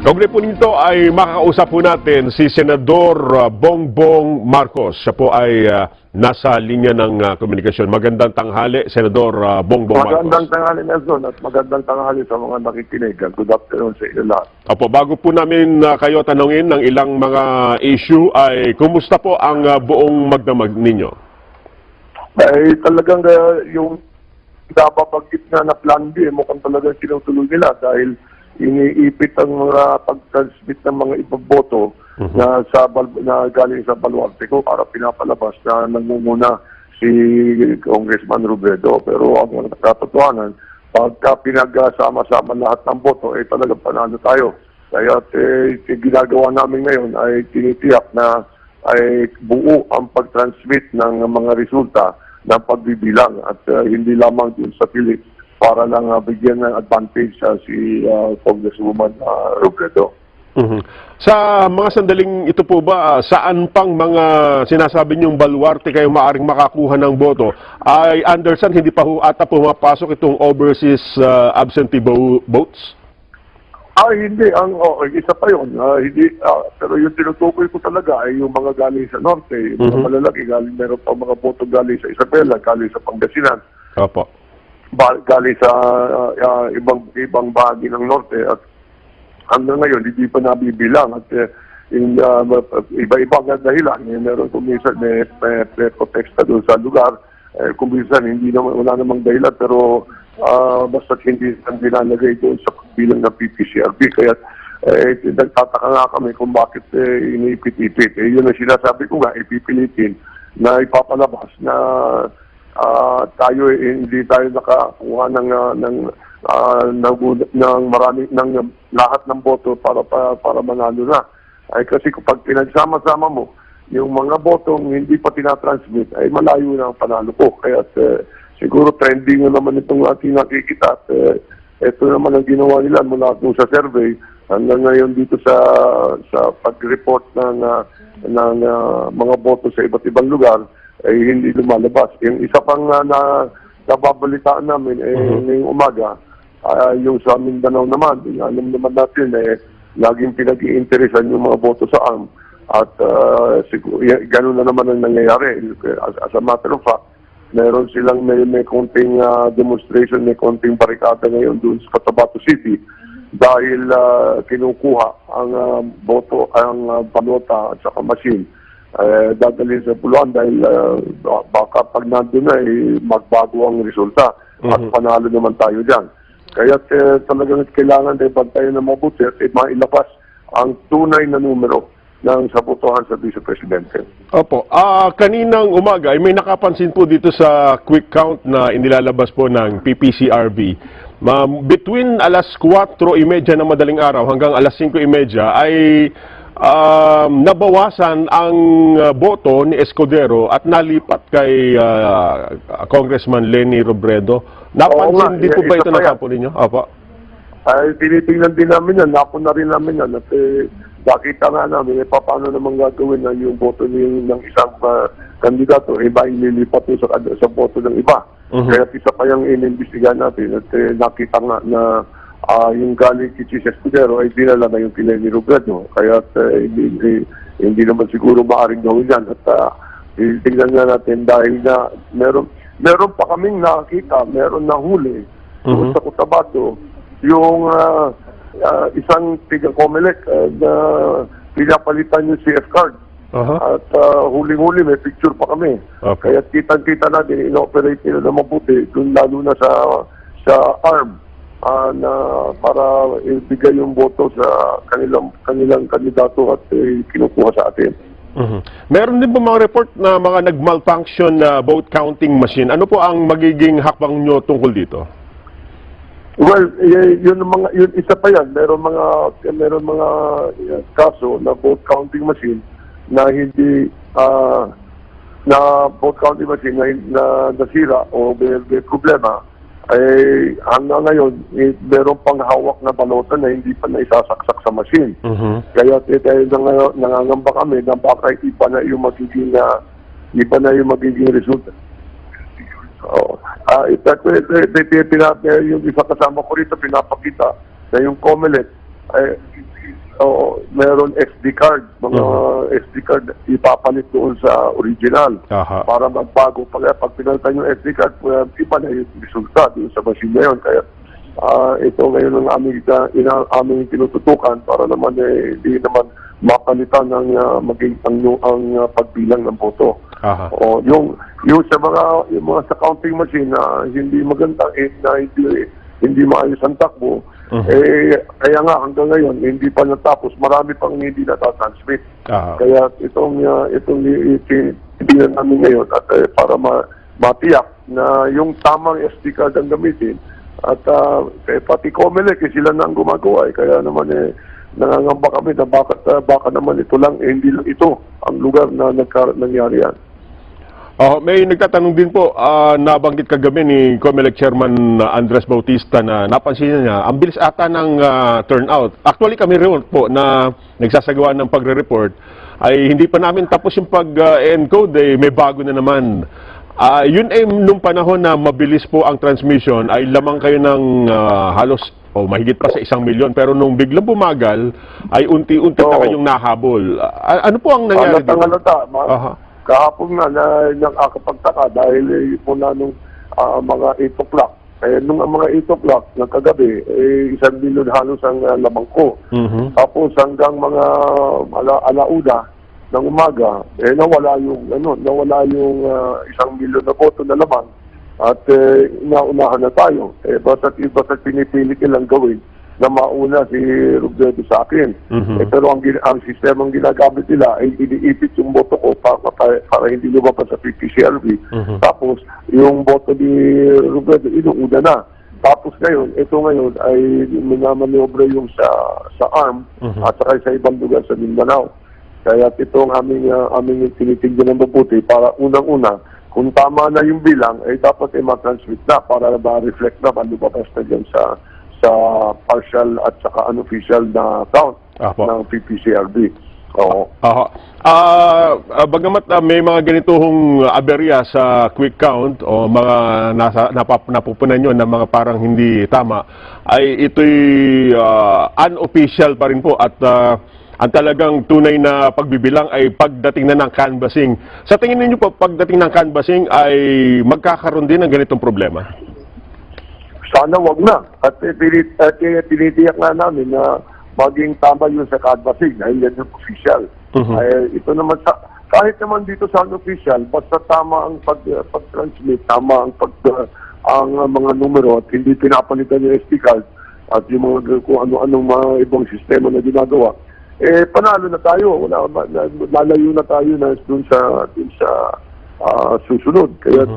Kaugnay po nito ay makakausap po natin si Senador Bongbong Marcos. Siya po ay nasa linya ng komunikasyon. Magandang tanghali, Senador Bongbong Marcos. Magandang tanghali, Nelson, at magandang tanghali sa mga nakikinig. Good afternoon sa inyo lahat. Opo, bago po namin kayo tanungin ng ilang mga issue, ay kumusta po ang buong magdamag ninyo? Ay talagang yung nababanggit na Plan B, mukhang talagang sinutuloy nila dahil iniipit ang mga pag-transmit ng mga ibang boto na galing sa baluarte ko para pinapalabas na nangunguna si Congressman Robredo. Pero ang katotohanan, pagka pinagsama-sama lahat ng boto, talagang panalo tayo. Kaya ginagawa namin ngayon ay tinitiyak na ay buo ang pag-transmit ng mga resulta ng pagbibilang at hindi lamang dun sa pilit para lang bigyan ng advantage si Congresswoman Robredo. Sa mga sandaling ito po ba, saan pang mga sinasabi niyong baluarte kayo maaring makakuha ng boto? I understand hindi pa ata pumapasok itong overseas absentee votes? Hindi. Isa pa yun. Pero yung tinutukoy ko talaga ay yung mga galing sa norte, yung mga malalaki, meron pa mga boto galing sa Isabela, galing sa Pangasinan. Opo. Galing sa ibang bahagi ng norte at hanggang ngayon hindi pa nabibilang at iba-ibang dahilan. Meron kuminsan may protesta doon sa lugar, kuminsan wala namang dahilan pero basta hindi nilalagay doon sa bilang ng PPCRB. Kaya nagtataka nga kami kung bakit iniipit-ipit. Yun ang sinasabi ko nga, ipipilitin na ipapalabas na tayo hindi tayo nakakuha ng lahat ng boto para manalo na. Ay kasi kapag pinagsama-sama mo yung mga botong hindi pa tinatransmit ay malayo na ang panalo ko. Kaya siguro trending na naman itong ating nakikita. Ito naman ang ginawa nila mula doon sa survey hanggang ngayon dito sa pag-report ng mga boto sa iba't ibang lugar ay hindi lumalabas. Yung isa pang nababalitaan namin ngayong umaga, yung sa Mindanao naman, alam naman natin laging pinag-iinteresan yung mga boto sa ARM at gano'n na naman ang nangyayari. As a matter of fact, meron silang may konting demonstration, may konting barikada ngayon doon sa Cotabato City dahil kinukuha ang boto, ang balota at saka machine. Dadalhin sa puluhan dahil baka pag nandun na magbago ang resulta at panalo naman tayo dyan. Kaya talagang kailangan bantayan ng mabuti at mailabas ang tunay na numero ng sabotohan sa Vice Presidente. Opo. Kaninang umaga ay may nakapansin po dito sa quick count na inilalabas po ng PPCRB. Between alas 4:30 ng madaling araw hanggang alas 5:30 ay nabawasan ang boto ni Escudero at nalipat kay Congressman Leni Robredo. Napansin din po ba ito ng kampo ninyo? Opo. Ay, tinitingnan din namin yan. Napo na rin namin yan. At nakita nga namin, paano naman gagawin na yung boto ng isang kandidato, iba ililipat sa boto ng iba. Kaya isa pa yung inimbestigahan natin at nakita nga na yung galing kay Chis Escudero ay dinala na yung kay Leni Robredo. Kaya hindi naman siguro maaaring gawin yan. At tingnan nga natin dahil na meron pa kaming nakakita, meron na huli sa Cotabato yung isang tiga-Comelec na pinapalitan yung CF card. At huling-huli may picture pa kami. Okay. Kaya kitang-kita natin, inoperate nila na mabuti, dun lalo na sa ARM na para ibigay yung boto sa kanilang kandidato at kinukuha sa atin. Meron din po mga report na mga nag-malfunction na vote counting machine. Ano po ang magiging hakbang nyo tungkol dito? Well, yun isa pa yan. Meron mga kaso na vote counting machine na hindi na vote counting machine na nasira o may problema. Hanggang ngayon, meron pang hawak na balota na hindi pa naisasaksak sa machine. Kaya nangangamba kami na baka iba na yung magiging resulta. Yung isa kasama ko rito, pinapakita na yung COMELEC ay, meron SD card, mga SD card ipapalit doon sa original Aha. para magbago. Pag pinalitan yung SD card, iba na yung resulta doon sa machine na yun. Kaya ito ngayon ang aming tinututukan para naman hindi naman mapalitan ng ang pagbilang ng boto. Aha. O yung sa mga sa counting machine na hindi maganda, na hindi maayos ang takbo, kaya nga hanggang ngayon hindi pa natapos, marami pang hindi natatransmit. Aha. Kaya itong itinan namin ngayon at para matiyak na yung tamang SD card ang gamitin at pati COMELEC sila na ang gumagawa kaya naman nangangamba kami na baka naman ito lang hindi lang ito ang lugar na nangyari yan. May nagtatanong din po, nabanggit kagabi ni COMELEC Chairman Andres Bautista na napansin niya, ang bilis ata ng turnout. Actually kami rin po na nagsasagawa ng pagre-report ay hindi pa namin tapos yung pag-encode, may bago na naman. Yun ay nung panahon na mabilis po ang transmission ay lamang kayo ng halos mahigit pa sa 1 milyon. Pero nung biglang bumagal ay unti-unti na kayong nahabol. Ano po ang nangyari dito? Kahapon na nakakapagtaka dahil mula nung mga 8 o'clock. Nung mga 8 o'clock ng kagabi, 1 milyon halos ang lamang ko. Tapos hanggang mga alauna ng umaga, nawala yung 1 milyon na boto na lamang at naunahan na tayo. Basta't pinipili nilang gawin na mauna si Robredo sa akin. Pero ang sistemang ginagamit nila ay iniipit yung boto ko para hindi lumabas sa PPCRB. Tapos, yung boto ni Robredo, inuuna na. Tapos ngayon, ito ngayon ay minamaniobra yung sa ARM at saka sa ibang lugar sa Mindanao. Kaya ito ang aming tinitignan ng mabuti para unang-una, kung tama na yung bilang, ay dapat ay ma-transmit na para ma-reflect na lumabas na dyan sa partial at saka unofficial na count ng PPCRB. Oo. Bagamat may mga ganitong aberya sa quick count o mga napupunan nyo na mga parang hindi tama, ay ito'y unofficial pa rin po at ang talagang tunay na pagbibilang ay pagdating na ng canvassing. Sa tingin ninyo po, pagdating ng canvassing ay magkakaroon din ng ganitong problema? Sana wag na. At tinitiyak nga namin na maging tama yun sa canvassing dahil yan yung official. Ito naman kahit naman dito sa unofficial, basta tama ang pag-transmit, tama ang mga numero at hindi pinapalitan yung SD card at yung mga kung ano-anong mga ibang sistema na ginagawa, panalo na tayo. Lalayo na tayo na dun sa susunod. Kaya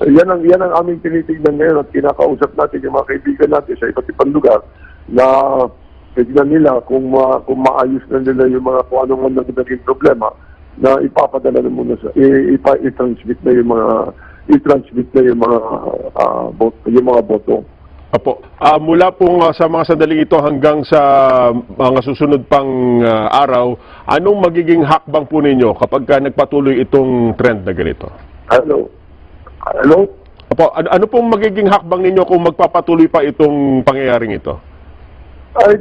yan ang aming tinitignan ngayon at kinakausap natin yung mga kaibigan natin sa iba't ibang lugar na tignan nila kung maayos na nila yung mga kung anong naging problema na ipapadala na muna i-transmit na yung mga boto. Apo. Mula pong sa mga sandaling ito hanggang sa mga susunod pang araw, anong magiging hakbang po ninyo kapag nagpatuloy itong trend na ganito? Hello? Apo, ano pong magiging hakbang ninyo kung magpapatuloy pa itong pangyayaring ito? Ay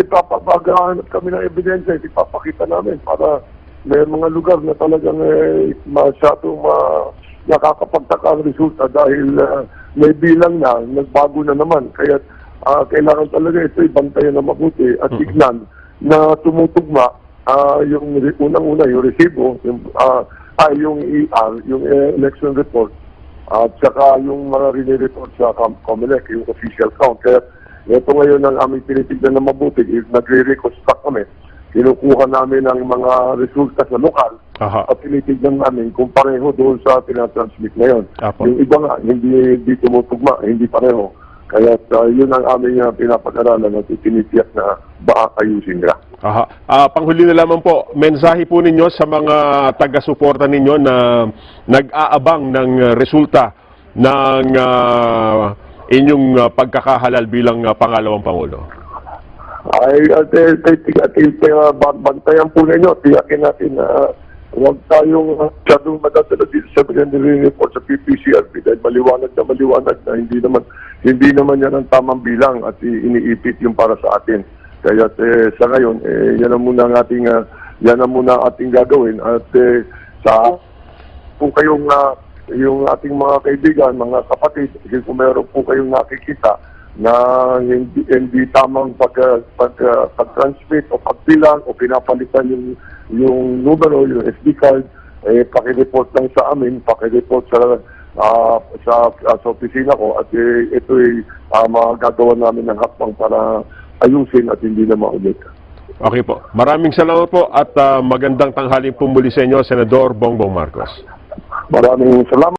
ipapagahanap kami ng ebidensya, ipapakita namin para may mga lugar na talagang masyadong nakakapagtaka ang resulta dahil may bilang na, nagbago na naman. Kaya kailangan talaga ito ibantayan na mabuti at tignan na tumutugma yung unang-una, yung resibo, yung ER, yung election report, at saka yung mga report sa COMELEC, yung official count. Kaya ito ngayon ang aming tinitignan na mabuti, nagre-reconstruct kami. Kinukuha namin ang mga resulta sa lokal at tinitignan namin kung pareho doon sa tinatransmit ngayon. Yung iba nga, hindi tumutugma, hindi pareho. Kaya yun ang aming pinapag-aralan at tinitiyak na baka ayusin nila. Panghuli na lamang po, mensahe po ninyo sa mga taga-suporta ninyo na nag-aabang ng resulta ng inyong pagkakahalal bilang pangalawang Pangulo. Bantayan po ninyo, tiyakin natin na huwag tayong masyadong madadala dito sa report sa PPCRB dahil maliwanag na hindi naman yan ang tamang bilang at iniipit yung para sa atin. Kaya sa ngayon, yan ang muna ang ating gagawin. At kung kayong yung ating mga kaibigan, mga kapatid, kung meron po kayong nakikita na hindi tamang pag-transmit o pagbilang o pinapalitan yung numero, yung SD card, paki-report lang sa amin, paki-report sa opisina ko at ito'y magagawa namin ng hakbang para ayusin at hindi na maulit. Okay po. Maraming salamat po at magandang tanghaling po muli sa inyo, Senador Bongbong Marcos. Maraming salamat.